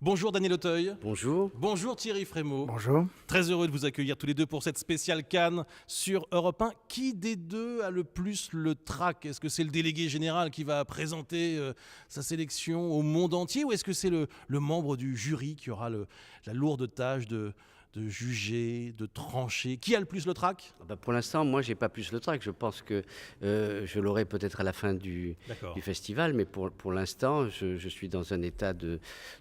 Bonjour Daniel Auteuil. Bonjour. Bonjour Thierry Frémaux. Bonjour. Très heureux de vous accueillir tous les deux pour cette spéciale Cannes sur Europe 1. Qui des deux a le plus le trac? Est-ce que c'est le délégué général qui va présenter sa sélection au monde entier, ou est-ce que c'est le membre du jury qui aura la lourde tâche de juger, de trancher? Qui a le plus le trac? Pour l'instant, moi, j'ai pas plus le trac. Je pense que je l'aurai peut-être à la fin du festival, mais pour l'instant, je suis dans un état de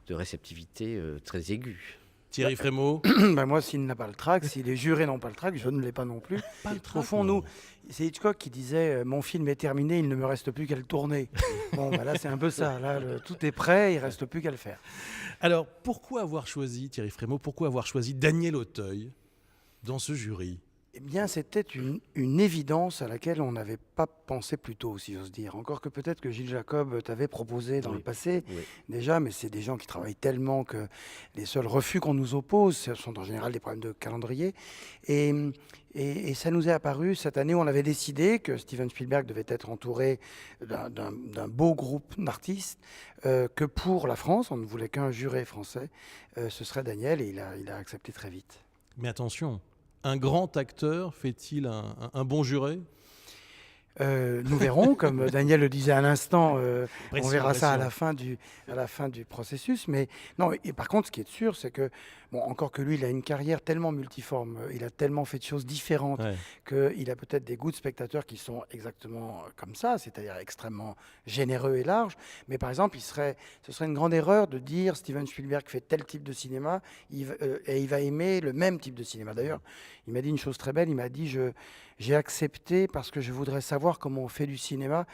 réceptivité très aigu. Thierry Frémaux. Moi, s'il n'a pas le trac, si les jurés n'ont pas le trac, je ne l'ai pas non plus. Pas le trac, Au fond, non. c'est Hitchcock qui disait mon film est terminé, il ne me reste plus qu'à le tourner. Là, c'est un peu ça. Là, tout est prêt, il ne reste plus qu'à le faire. Alors, pourquoi avoir choisi, Thierry Frémaux, pourquoi avoir choisi Daniel Auteuil dans ce jury? Eh bien, c'était une évidence à laquelle on n'avait pas pensé plus tôt, si j'ose dire. Encore que peut-être que Gilles Jacob t'avait proposé dans le passé, déjà, mais c'est des gens qui travaillent tellement que les seuls refus qu'on nous oppose, ce sont en général des problèmes de calendrier. Et ça nous est apparu, cette année, on avait décidé que Steven Spielberg devait être entouré d'un beau groupe d'artistes, que pour la France, on ne voulait qu'un juré français, ce serait Daniel, et il a accepté très vite. Mais attention, un grand acteur fait-il un bon juré? Nous verrons, comme Daniel le disait à l'instant, on verra ça à Pression. la fin du processus. Mais non, et par contre, ce qui est sûr, c'est que, encore que lui, il a une carrière tellement multiforme, il a tellement fait de choses différentes, qu'il a peut-être des goûts de spectateurs qui sont exactement comme ça, c'est-à-dire extrêmement généreux et larges. Mais par exemple, ce serait une grande erreur de dire Steven Spielberg fait tel type de cinéma et il va aimer le même type de cinéma. D'ailleurs, il m'a dit une chose très belle, il m'a dit j'ai accepté parce que je voudrais savoir comment on fait du cinéma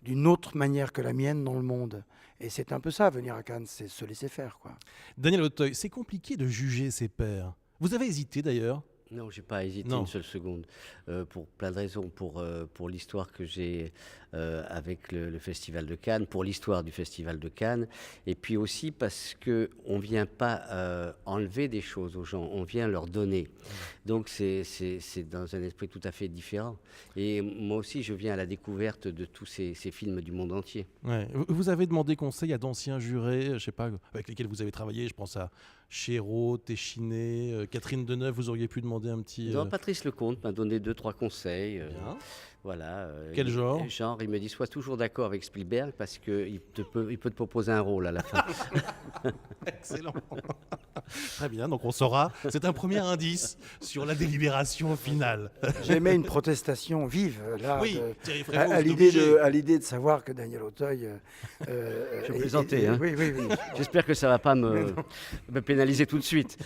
d'une autre manière que la mienne dans le monde. Et c'est un peu ça, venir à Cannes, c'est se laisser faire, quoi. Daniel Auteuil, c'est compliqué de juger ses pairs. Vous avez hésité d'ailleurs? Non, j'ai pas hésité Non. une seule seconde, pour plein de raisons, pour l'histoire que j'ai avec le Festival de Cannes, pour l'histoire du Festival de Cannes, et puis aussi parce que on vient pas enlever des choses aux gens, on vient leur donner. Donc c'est dans un esprit tout à fait différent. Et moi aussi, je viens à la découverte de tous ces films du monde entier. Ouais. Vous avez demandé conseil à d'anciens jurés, je sais pas, avec lesquels vous avez travaillé. Je pense à Chéreau, Téchiné, Catherine Deneuve. Vous auriez pu demander un petit. Non, Patrice Lecomte m'a donné 2-3 conseils. Bien. Voilà. Quel genre? Il me dit sois toujours d'accord avec Spielberg parce qu'il peut te proposer un rôle à la fin. Excellent. Très bien, donc on saura. C'est un premier indice sur la délibération finale. J'aimais une protestation vive, là, Oui, Thierry Frémaux, à vous êtes obligé. l'idée de savoir que Daniel Auteuil... Je plaisantais, hein. Oui. J'espère que ça ne va pas me pénaliser tout de suite.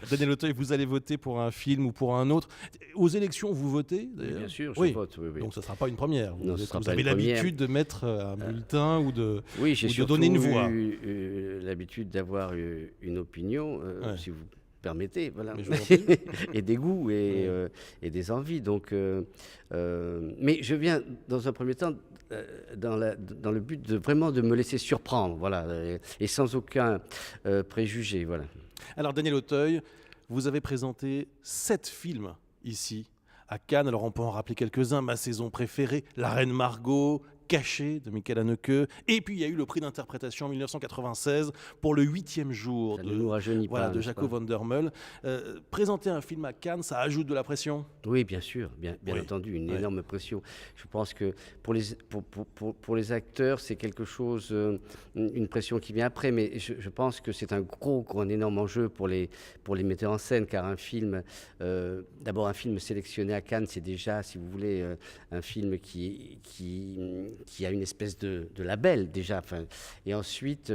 Daniel Auteuil, vous allez voter pour un film ou pour un autre. Aux élections, vous votez d'ailleurs? Bien sûr, je Oui. vote. Oui. Donc ce ne sera pas une première. Non, ce sera Vous pas avez une première. l'habitude de mettre un bulletin ou de J'ai ou de surtout donner une voix. eu l'habitude d'avoir une opinion, si vous permettez, voilà. Mais je vous en prie. Et des goûts et des envies. Donc, mais je viens dans un premier temps dans le but de vraiment de me laisser surprendre, voilà, et sans aucun préjugé, voilà. Alors Daniel Auteuil, vous avez présenté 7 films ici à Cannes. Alors on peut en rappeler quelques-uns. Ma saison préférée, La Reine Margot, Caché de Michael Haneke. Et puis il y a eu le prix d'interprétation en 1996 pour le 8e jour Ça ne nous rajeunit pas, de n'est-ce Jaco pas? van der Meul. Présenter un film à Cannes, ça ajoute de la pression? Oui, bien sûr, bien Oui. entendu, une Ouais. énorme pression. Je pense que pour les acteurs, c'est quelque chose, une pression qui vient après, mais je pense que c'est un énorme enjeu pour les metteurs en scène, car un film, d'abord un film sélectionné à Cannes, c'est déjà, si vous voulez, un film qui a une espèce de label déjà, et ensuite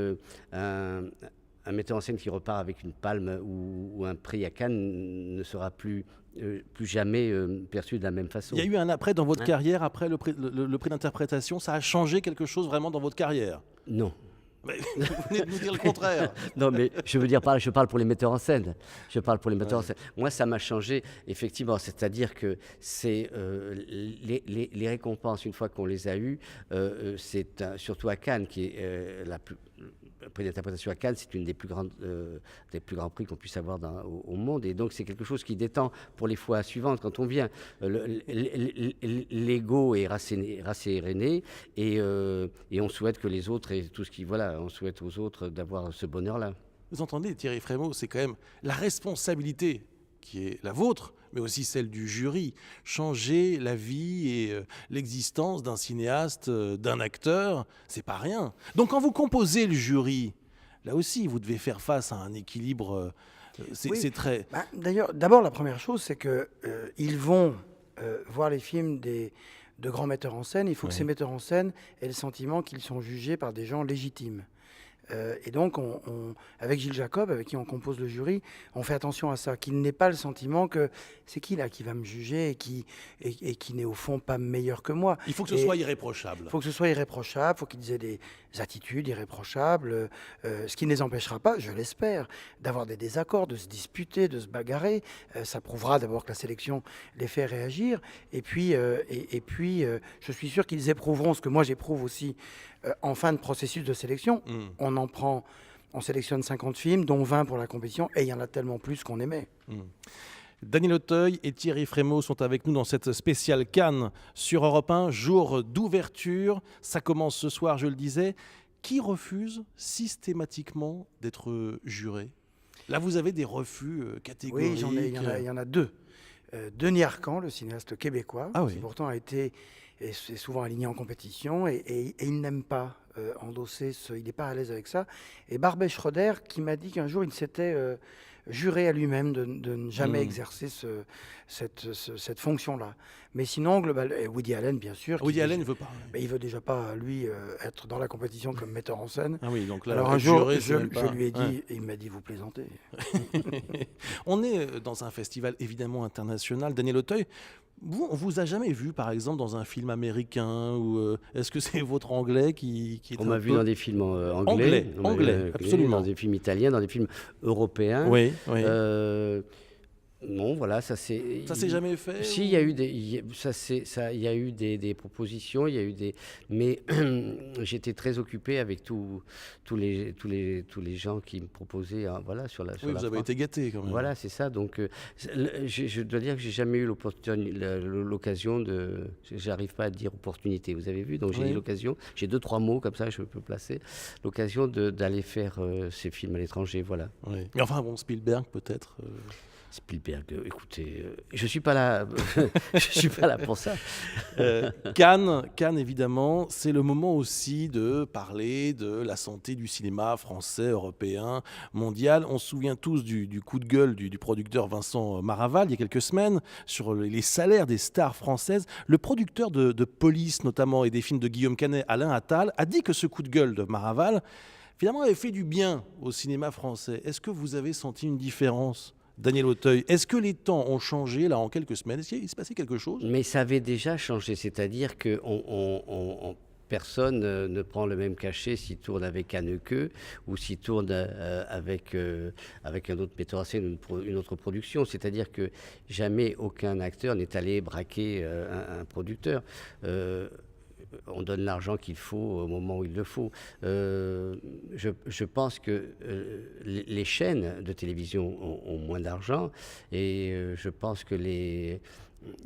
un metteur en scène qui repart avec une palme ou un prix à Cannes ne sera plus jamais perçu de la même façon. Il y a eu un après dans votre Hein? carrière, après le prix d'interprétation. Ça a changé quelque chose vraiment dans votre carrière? Non. Mais vous venez de nous dire le contraire. Non, mais je parle pour les metteurs en scène. Je parle pour les metteurs en scène. Moi, ça m'a changé, effectivement. C'est-à-dire que c'est les récompenses, une fois qu'on les a eues, surtout à Cannes, qui est prix d'interprétation à Cannes, c'est une des plus grands prix qu'on puisse avoir au monde. Et donc, c'est quelque chose qui détend pour les fois suivantes. Quand on vient, l'ego est rasséréné et on souhaite que les autres aient tout ce qui... Voilà, on souhaite aux autres d'avoir ce bonheur-là. Vous entendez, Thierry Frémaux, c'est quand même la responsabilité qui est la vôtre, mais aussi celle du jury. Changer la vie et l'existence d'un cinéaste, d'un acteur, c'est pas rien. Donc quand vous composez le jury, là aussi, vous devez faire face à un équilibre. C'est très... D'ailleurs, d'abord, la première chose, c'est qu'ils vont voir les films de grands metteurs en scène. Il faut que ces metteurs en scène aient le sentiment qu'ils sont jugés par des gens légitimes. Et donc, avec Gilles Jacob, avec qui on compose le jury, on fait attention à ça, qu'il n'ait pas le sentiment que c'est qui là qui va me juger et qui n'est au fond pas meilleur que moi. Il faut que ce soit irréprochable. Il faut que ce soit irréprochable, il faut qu'ils aient des attitudes irréprochables, ce qui ne les empêchera pas, je l'espère, d'avoir des désaccords, de se disputer, de se bagarrer. Ça prouvera d'abord que la sélection les fait réagir. Et puis, je suis sûr qu'ils éprouveront ce que moi j'éprouve aussi en fin de processus de sélection. On sélectionne 50 films, dont 20 pour la compétition, et il y en a tellement plus qu'on aimait. Daniel Auteuil et Thierry Frémaux sont avec nous dans cette spéciale Cannes sur Europe 1, jour d'ouverture. Ça commence ce soir, je le disais. Qui refuse systématiquement d'être juré? Là, vous avez des refus catégoriques. Oui, il y en a deux. Denis Arcand, le cinéaste québécois, qui pourtant a été et c'est souvent aligné en compétition, et il n'aime pas endosser il n'est pas à l'aise avec ça. Et Barbet Schroeder, qui m'a dit qu'un jour il s'était juré à lui-même de ne jamais exercer cette fonction-là. Mais sinon, Woody Allen, bien sûr. Woody Allen ne veut pas. Mais il veut déjà pas, lui, être dans la compétition comme metteur en scène. Ah oui, donc là, alors un jour, je lui ai dit, et il m'a dit, vous plaisantez. On est dans un festival évidemment international. Daniel Auteuil, on vous a jamais vu, par exemple, dans un film américain ou est-ce que c'est votre anglais qui est On m'a vu dans des films anglais, absolument. Dans des films italiens, dans des films européens. Oui. Non, voilà, ça s'est jamais fait. Si, il y a eu des propositions, mais j'étais très occupé avec tous les gens qui me proposaient, voilà, sur la. Oui, vous avez été gâté quand même. Voilà, c'est ça. Donc, je dois dire que j'ai jamais eu l'occasion de. J'arrive pas à dire opportunité. Vous avez vu, donc j'ai eu l'occasion. J'ai 2-3 mots comme ça, je peux placer l'occasion d'aller faire ces films à l'étranger, voilà. Oui. Mais enfin, bon, Spielberg peut-être. Spielberg, écoutez, je suis pas là, je suis pas là pour ça. Cannes, évidemment, c'est le moment aussi de parler de la santé du cinéma français, européen, mondial. On se souvient tous du coup de gueule du producteur Vincent Maraval il y a quelques semaines sur les salaires des stars françaises. Le producteur de Police notamment et des films de Guillaume Canet, Alain Attal, a dit que ce coup de gueule de Maraval finalement avait fait du bien au cinéma français. Est-ce que vous avez senti une différence, Daniel Auteuil? Est-ce que les temps ont changé là en quelques semaines? Est-ce qu'il se passait quelque chose? Mais ça avait déjà changé, c'est-à-dire que personne ne prend le même cachet s'il tourne avec Haneke ou s'il tourne avec un autre metteur en scène, une autre production. C'est-à-dire que jamais aucun acteur n'est allé braquer un producteur. On donne l'argent qu'il faut au moment où il le faut. Je pense que les chaînes de télévision ont moins d'argent et je pense que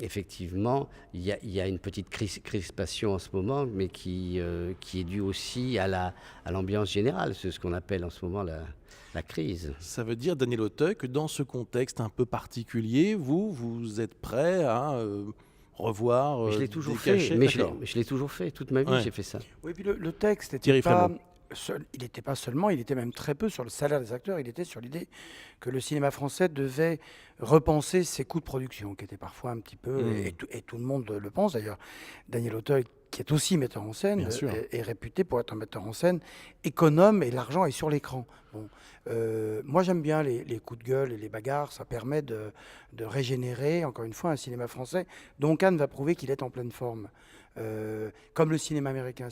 effectivement, il y a une petite crispation en ce moment, mais qui est due aussi à l'ambiance générale. C'est ce qu'on appelle en ce moment la crise. Ça veut dire, Daniel Auteuil, que dans ce contexte un peu particulier, vous êtes prêt à revoir je l'ai toujours fait, mais je l'ai toujours fait, toute ma vie j'ai fait ça. Oui, puis le texte n'était pas il n'était pas seulement, il était même très peu sur le salaire des acteurs, il était sur l'idée que le cinéma français devait repenser ses coûts de production, qui étaient parfois un petit peu, et tout le monde le pense d'ailleurs. Daniel Auteuil, qui est aussi metteur en scène, est réputé pour être un metteur en scène économe, et l'argent est sur l'écran. Bon. Moi j'aime bien les coups de gueule et les bagarres, ça permet de régénérer, encore une fois, un cinéma français dont Cannes va prouver qu'il est en pleine forme. Comme le cinéma américain.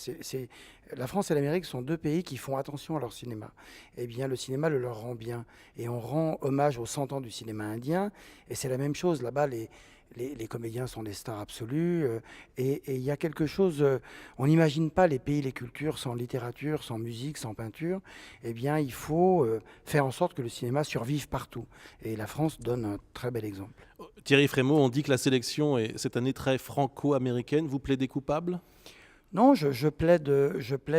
La France et l'Amérique sont deux pays qui font attention à leur cinéma. Eh bien, le cinéma le leur rend bien. Et on rend hommage aux 100 ans du cinéma indien. Et c'est la même chose. Là-bas, les comédiens sont des stars absolues. Et il y a quelque chose, on n'imagine pas les pays, les cultures sans littérature, sans musique, sans peinture. Eh bien, il faut faire en sorte que le cinéma survive partout. Et la France donne un très bel exemple. Thierry Frémaux, on dit que la sélection est cette année très franco-américaine. Vous plaidez coupable ? Non, je plaide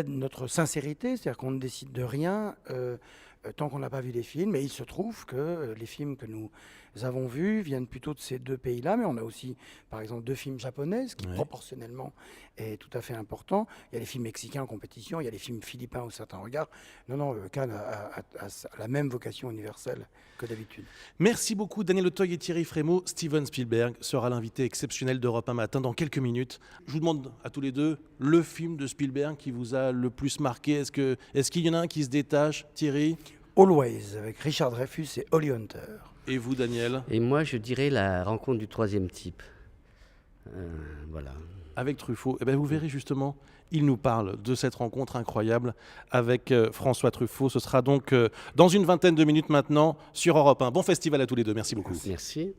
notre sincérité, c'est-à-dire qu'on ne décide de rien tant qu'on n'a pas vu les films. Et il se trouve que les films que nous avons vus viennent plutôt de ces deux pays-là, mais on a aussi, par exemple, 2 films japonais, ce qui proportionnellement est tout à fait important. Il y a les films mexicains en compétition, il y a les films philippins au certain regard. Non, Cannes a la même vocation universelle que d'habitude. Merci beaucoup Daniel Auteuil et Thierry Frémaux. Steven Spielberg sera l'invité exceptionnel d'Europe 1 Matin dans quelques minutes. Je vous demande à tous les deux le film de Spielberg qui vous a le plus marqué. Est-ce qu'il y en a un qui se détache, Thierry ? Always, avec Richard Dreyfuss et Holly Hunter. Et vous, Daniel ? Et moi, je dirais La rencontre du troisième type. Voilà. Avec Truffaut. Eh bien, vous verrez justement, il nous parle de cette rencontre incroyable avec François Truffaut. Ce sera donc dans une vingtaine de minutes maintenant sur Europe 1. Bon festival à tous les deux. Merci beaucoup. Merci.